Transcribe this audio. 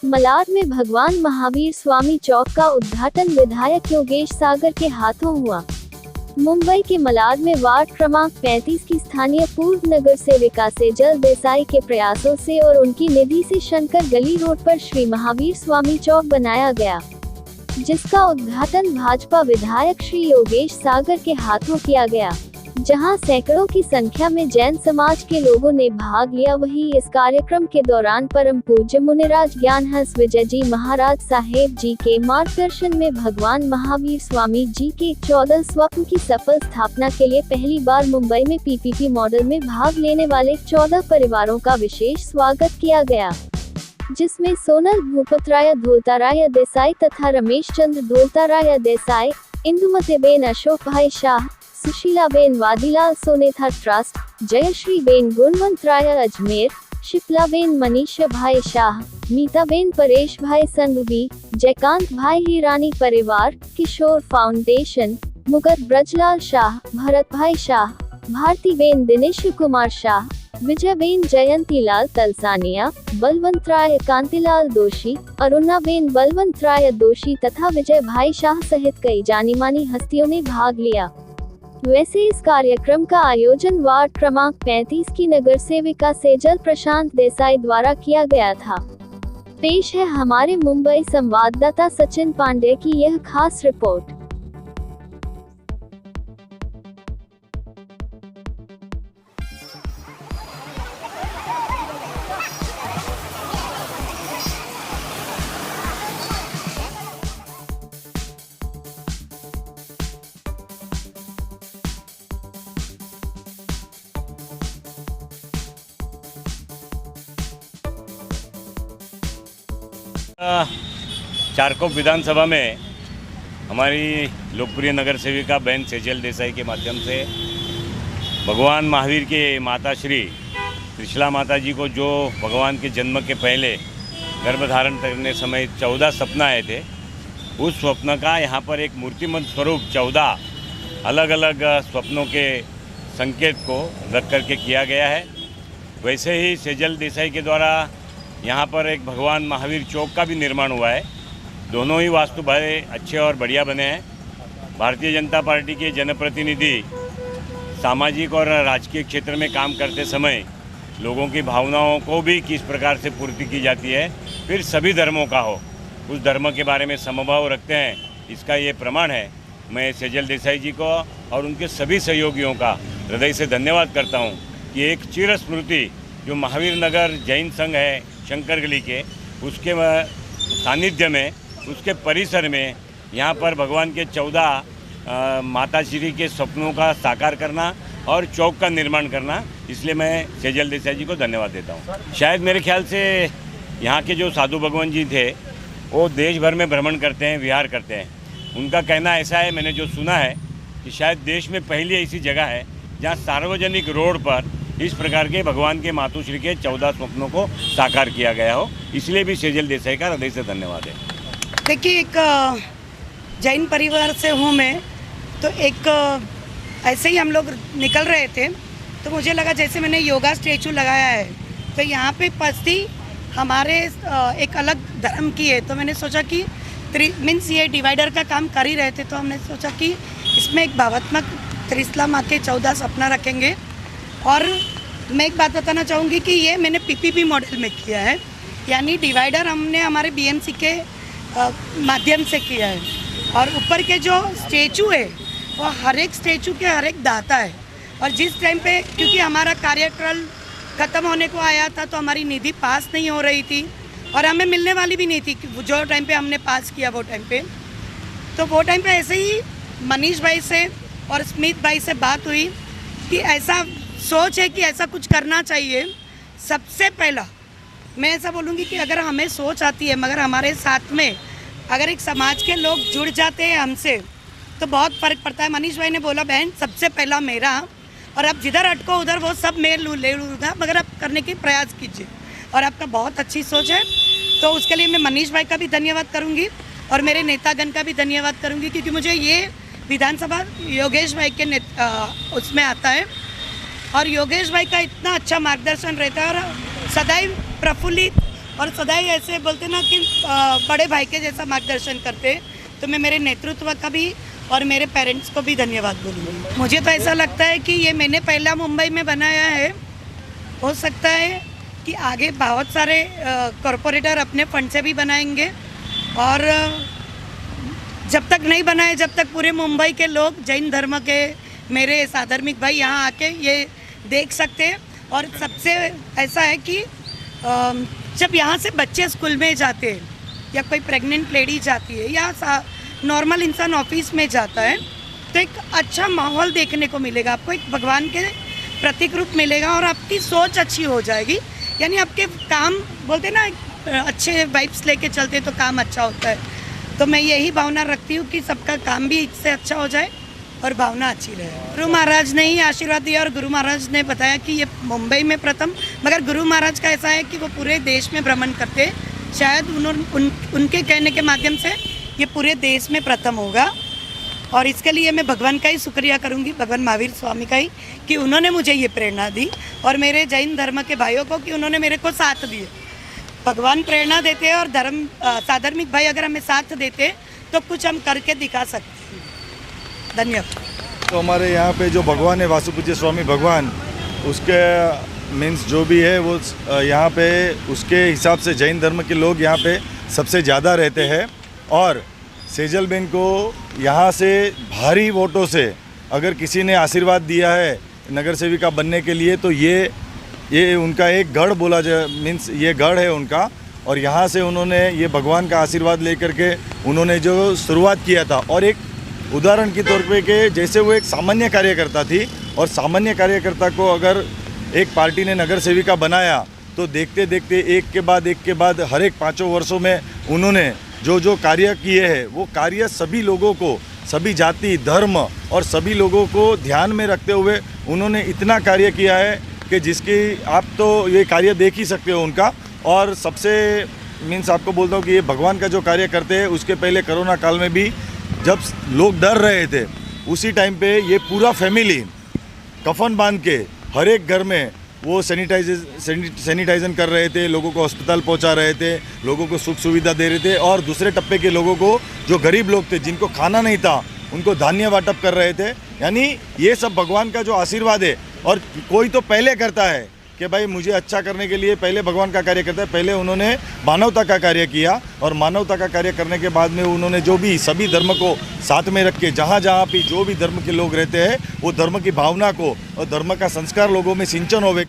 मलाड में भगवान महावीर स्वामी चौक का उद्घाटन विधायक योगेश सागर के हाथों हुआ। मुंबई के मलाड में वार्ड क्रमांक 35 की स्थानीय पूर्व नगर सेविका सेजल देसाई के प्रयासों से और उनकी निधि से शंकर गली रोड पर श्री महावीर स्वामी चौक बनाया गया, जिसका उद्घाटन भाजपा विधायक श्री योगेश सागर के हाथों किया गया, जहां सैकड़ों की संख्या में जैन समाज के लोगों ने भाग लिया। वहीं इस कार्यक्रम के दौरान परम पूज्य मुनिराज ज्ञानहंस विजय जी महाराज साहेब जी के मार्गदर्शन में भगवान महावीर स्वामी जी के 14 स्वप्न की सफल स्थापना के लिए पहली बार मुंबई में पीपीपी मॉडल में भाग लेने वाले 14 परिवारों का विशेष स्वागत किया गया, जिसमें सोनल भूपतराय धोलताराय देसाई तथा रमेश चंद्र धोलताराय देसाई, इंदुमतीबेन अशोक भाई शाह, सुशीलाबेन वादीलाल सोनेथा ट्रस्ट, जयश्री बेन गुणवंतराय अजमेर, शिप्लाबेन मनीषा भाई शाह, मीताबेन परेश भाई संघवी, जयकांत भाई हिरानी परिवार, किशोर फाउंडेशन, मुगत ब्रजलाल शाह, भरत भाई शाह, भारतीबेन दिनेश कुमार शाह, विजयबेन जयंतीलाल तलसानिया, बलवंतराय कांतिलाल दोषी, अरुणाबेन बलवंतराय दोषी तथा विजय भाई शाह सहित कई जानी मानी हस्तियों ने भाग लिया। वैसे इस कार्यक्रम का आयोजन वार्ड क्रमांक 35 की नगर सेविका सेजल प्रशांत देसाई द्वारा किया गया था। पेश है हमारे मुंबई संवाददाता सचिन पांडे की यह खास रिपोर्ट। चारकोप विधानसभा में हमारी लोकप्रिय नगर सेविका बहन सेजल देसाई के माध्यम से भगवान महावीर के माता श्री त्रिशला माता जी को जो भगवान के जन्म के पहले गर्भ धारण करने समय 14 सपना आए थे, उस स्वप्न का यहाँ पर एक मूर्तिमंत स्वरूप 14 अलग अलग स्वप्नों के संकेत को रख करके किया गया है। वैसे ही सेजल देसाई के द्वारा यहाँ पर एक भगवान महावीर चौक का भी निर्माण हुआ है। दोनों ही वास्तु बड़े अच्छे और बढ़िया बने हैं। भारतीय जनता पार्टी के जनप्रतिनिधि सामाजिक और राजकीय क्षेत्र में काम करते समय लोगों की भावनाओं को भी किस प्रकार से पूर्ति की जाती है, फिर सभी धर्मों का हो, उस धर्म के बारे में समभाव रखते हैं, इसका ये प्रमाण है। मैं सेजल देसाई जी को और उनके सभी सहयोगियों का हृदय से धन्यवाद करता हूँ कि एक चिर स्मृति जो महावीर नगर जैन संघ है शंकर गली के, उसके सानिध्य में, उसके परिसर में यहाँ पर भगवान के 14 माता श्री के सपनों का साकार करना और चौक का निर्माण करना, इसलिए मैं सेजल देसाई जी को धन्यवाद देता हूँ। शायद मेरे ख्याल से यहाँ के जो साधु भगवान जी थे वो देश भर में भ्रमण करते हैं, विहार करते हैं। उनका कहना ऐसा है, मैंने जो सुना है, कि शायद देश में पहली ऐसी जगह है जहाँ सार्वजनिक रोड पर इस प्रकार के भगवान के मातुश्री के 14 स्वप्नों को साकार किया गया हो, इसलिए भी सेजल देसाई का हृदय से धन्यवाद है। देखिए, एक जैन परिवार से हूँ मैं, तो एक ऐसे ही हम लोग निकल रहे थे तो मुझे लगा जैसे मैंने योगा स्टैचू लगाया है तो यहाँ पे पस्ती हमारे एक अलग धर्म की है, तो मैंने सोचा कि मीन्स ये डिवाइडर का काम कर ही रहे थे, तो हमने सोचा कि इसमें एक भावात्मक त्रिशला माँ के 14 सपना रखेंगे। और मैं एक बात बताना चाहूँगी कि ये मैंने पीपीपी मॉडल में किया है, यानी डिवाइडर हमने हमारे बीएमसी के माध्यम से किया है। और ऊपर के जो स्टैचू है वो हर एक स्टैचू के हर एक दाता है। और जिस टाइम पे, क्योंकि हमारा कार्यकाल ख़त्म होने को आया था तो हमारी निधि पास नहीं हो रही थी और हमें मिलने वाली भी नहीं थी जो टाइम पे हमने पास किया वो टाइम पे। तो वो टाइम पे ऐसे ही मनीष भाई से और स्मित भाई से बात हुई कि ऐसा सोच है कि ऐसा कुछ करना चाहिए। सबसे पहला मैं ऐसा बोलूँगी कि अगर हमें सोच आती है मगर हमारे साथ में अगर एक समाज के लोग जुड़ जाते हैं हमसे तो बहुत फ़र्क पड़ता है। मनीष भाई ने बोला बहन सबसे पहला मेरा, और अब जिधर अटको उधर वो सब मैं ले लूँगा, मगर आप करने की प्रयास कीजिए। और आपका बहुत अच्छी सोच है, तो उसके लिए मैं मनीष भाई का भी धन्यवाद करूँगी और मेरे नेतागण का भी धन्यवाद करूँगी, क्योंकि मुझे ये विधानसभा योगेश भाई के उसमें आता है और योगेश भाई का इतना अच्छा मार्गदर्शन रहता है और सदैव प्रफुल्लित और सदैव ऐसे बोलते ना कि बड़े भाई के जैसा मार्गदर्शन करते। तो मैं मेरे नेतृत्व का भी और मेरे पेरेंट्स को भी धन्यवाद बोलूँगी। मुझे तो ऐसा लगता है कि ये मैंने पहला मुंबई में बनाया है। हो सकता है कि आगे बहुत सारे कॉरपोरेटर अपने फंड से भी बनाएंगे, और जब तक नहीं बनाए, जब तक पूरे मुंबई के लोग जैन धर्म के मेरे साधर्मिक भाई यहाँ आके ये देख सकते हैं। और सबसे ऐसा है कि जब यहाँ से बच्चे स्कूल में जाते हैं या कोई प्रेग्नेंट लेडी जाती है या नॉर्मल इंसान ऑफिस में जाता है, तो एक अच्छा माहौल देखने को मिलेगा आपको, एक भगवान के प्रतीक रूप मिलेगा और आपकी सोच अच्छी हो जाएगी। यानी आपके काम बोलते ना अच्छे वाइब्स लेके चलते तो काम अच्छा होता है। तो मैं यही भावना रखती हूँ कि सबका काम भी इससे अच्छा हो जाए और भावना अच्छी रहे। गुरु महाराज ने ही आशीर्वाद दिया और गुरु महाराज ने बताया कि ये मुंबई में प्रथम, मगर गुरु महाराज का ऐसा है कि वो पूरे देश में भ्रमण करते हैं। शायद उनके कहने के माध्यम से ये पूरे देश में प्रथम होगा, और इसके लिए मैं भगवान का ही शुक्रिया करूंगी, भगवान महावीर स्वामी का ही, कि उन्होंने मुझे ये प्रेरणा दी, और मेरे जैन धर्म के भाइयों को कि उन्होंने मेरे को साथ दिए। भगवान प्रेरणा देते हैं और साधर्मिक भाई अगर हमें साथ देते तो कुछ हम करके दिखा सकते हैं। धन्यवाद। तो हमारे यहाँ पे जो भगवान है वासुपूज्य स्वामी भगवान, उसके मीन्स जो भी है वो यहाँ पे उसके हिसाब से जैन धर्म के लोग यहाँ पे सबसे ज़्यादा रहते हैं। और सेजल बेन को यहाँ से भारी वोटों से अगर किसी ने आशीर्वाद दिया है नगर सेविका बनने के लिए, तो ये उनका एक गढ़ बोला जाए, मीन्स ये गढ़ है उनका। और यहाँ से उन्होंने ये भगवान का आशीर्वाद लेकर के उन्होंने जो शुरुआत किया था, और एक उदाहरण के तौर पे कि जैसे वो एक सामान्य कार्यकर्ता थी, और सामान्य कार्यकर्ता को अगर एक पार्टी ने नगर सेविका बनाया, तो देखते देखते एक के बाद हर एक 5 वर्षों में उन्होंने जो कार्य किए हैं, वो कार्य सभी लोगों को, सभी जाति धर्म और सभी लोगों को ध्यान में रखते हुए उन्होंने इतना कार्य किया है कि जिसकी आप तो ये कार्य देख ही सकते हो उनका। और सबसे मीन्स आपको बोलता हूँ कि ये भगवान का जो कार्य करते हैं, उसके पहले कोरोना काल में भी जब लोग डर रहे थे, उसी टाइम पे ये पूरा फैमिली कफन बांध के हर एक घर में वो सैनिटाइजन कर रहे थे, लोगों को अस्पताल पहुंचा रहे थे, लोगों को सुख सुविधा दे रहे थे, और दूसरे टप्पे के लोगों को जो गरीब लोग थे, जिनको खाना नहीं था, उनको धान्य वाटप कर रहे थे। यानी ये सब भगवान का जो आशीर्वाद है। और कोई तो पहले करता है कि भाई मुझे अच्छा करने के लिए पहले भगवान का कार्य करता है, पहले उन्होंने मानवता का कार्य किया, और मानवता का कार्य करने के बाद में उन्होंने जो भी सभी धर्म को साथ में रख के जहाँ जहाँ भी जो भी धर्म के लोग रहते हैं, वो धर्म की भावना को और धर्म का संस्कार लोगों में सिंचन होवे।